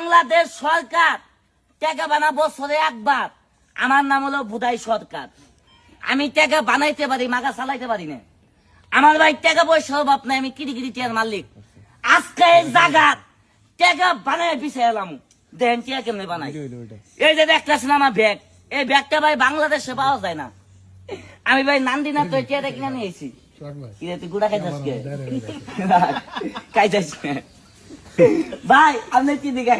বাংলাদেশ সরকার টাকা বানা বছরে একবার। আমার নাম হলো বুধাই সরকার। আমি টাকা বানাইতে পারি, মাগা চালাইতে পারি না। আমার ভাই টাকা পয়সার অভাব নাই, আমি কিরি কিরি টিয়ার মালিক। আজকে এই জায়গা টাকা বানাই পিছিয়ে এলাম। দেখেন টিয়া কেমনে বানাই। এই যে দেখতেছেন আমার ব্যাগ, এই ব্যাগটা ভাই বাংলাদেশে পাওয়া যায় না। আমি ভাই নান্দি না তো টিয়াটা কিনে নিয়েছি। তুই গুড়া খাইছিস খাইছিস ভাই? আপনি কি দিকে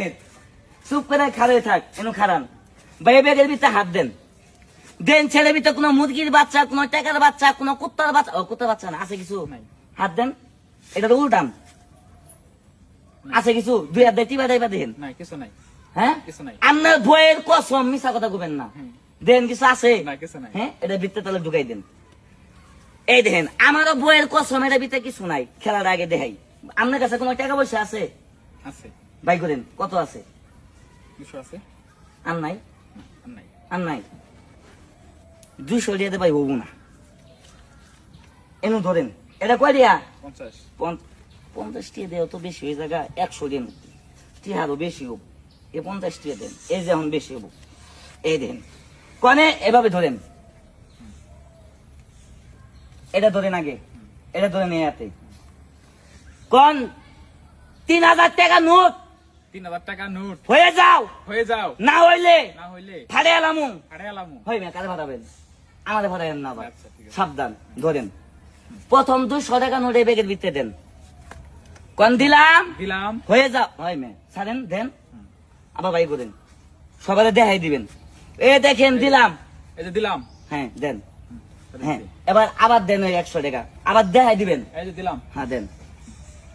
চুপ করে খারে থাক, এনে খারান ভাই। ব্যাগের ভিতরে হাত দেন, দেন ছেলের ভিতরে কোনো মুরগির বাচ্চা, কোনো টাকার বাচ্চা, কোনো কুত্তার বাচ্চা, ও কুত্তার বাচ্চা না আছে কিছু হাত দেন। এটা তো উল্টান আছে কিছু, দুই হাত দিয়ে টিপা দেবা দেন। কিছু নাই। হ্যাঁ আপনার বইয়ের কসম, মিশা কথা কবেন না। দেন কিছু আছে? হ্যাঁ এটা ভিতরে তাহলে ঢুকাই দেন। এই দেখেন আমারও বইয়ের কসম, এটা ভিতরে কিছু নাই। খেলার আগে দেখাই, আপনার কাছে কোনো টাকা পয়সা আছে? বাই করেন, কত আছে? আর নাই? আর নাই? 200 দিয়ে ভাই হবো না। এনু ধরেন, এটা কয় দিয়া? 50 টিয়া দেও তো বেশি হয়ে জায়গা। 100 দিয়ে টিহারও বেশি হবো। 50 টিয়া দেন, এই যে এখন বেশি হবো। এই দেন কনে এভাবে ধরেন, এটা ধরেন আগে, এটা ধরেন এতে কোন 3000 টাকা নোট। 3000 টাকা নোট হয়ে যাও, হয়ে যাও। না হইলে ফাড়ে এলামু। হই মে কারে ভাড়াবেন? আমাদের ভাড়াবেন না। আচ্ছা, ঠিক আছে। সাবধান ধরেন। প্রথম 200 টাকা নোট এই ব্যাগের ভিতরে দেন। কোন দিলাম? হয়ে যাও। হয় মে ছাড়েন, দেন আবার বাই করেন, সবাই দেখাই দিবেন। এ দেখেন দিলাম, এই যে দিলাম। হ্যাঁ দেন। হ্যাঁ এবার আবার দেন ওই 100 টাকা, আবার দেখাই দিবেন। এই যে দিলাম। হ্যাঁ দেন।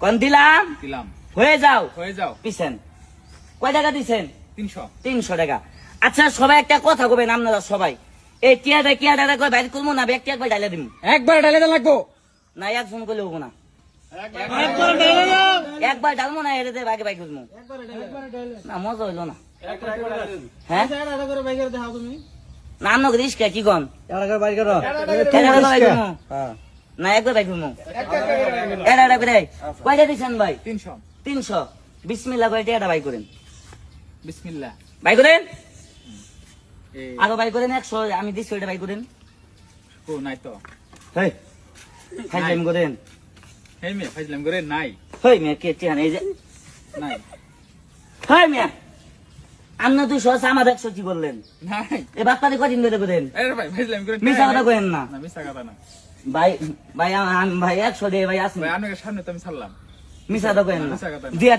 কোন দিলাম? হয়ে যাও, হয়ে যাও। পিছেন কয় টাকা দিছেন? 300 টাকা। আচ্ছা সবাই একটা কথা কবেন, আপনারা সবাই এই টিয়াটা কয় বাইর করবো না, ব্যক্তি একবার ডাইলে দিব। একবার ডালে লাগবো না, একজন করলে হবো না। একবার ডালবো না, এর বাকি বাই করবো না, মজা হইলো না। হ্যাঁ না আপনার রিস্কা কি কন না, একবার বাই করবো। কয়টা দিচ্ছেন ভাই? 300। বিসমিল্লাহ কয় টিয়াটা বাই করেন। বিসমিল্লাহ বাই করেন, আরো বাই করেন। 100 আমি দিচ্ছি, ওইটা বাই করেন। নাই তো ফাইজলাম করেন। ফাইজলাম করে নাই। হই মিয়া কে টিয়া নেই যে নাই। হই মিয়া আপনার 200 আছে, আমার 100 কি বললেন? নাই এ বাপ্পারে কদিন ধরে করেন? ভাই ফাইজলাম করে মিছা কথা করেন না। মিছা কথা না ভাই। ভাই ভাই 100 দিয়ে ভাই আসেন। ভাই আপনার সামনে তো আমি ছাড়লাম। মিছা কথা করেন না। মিছা কথা না। দিয়া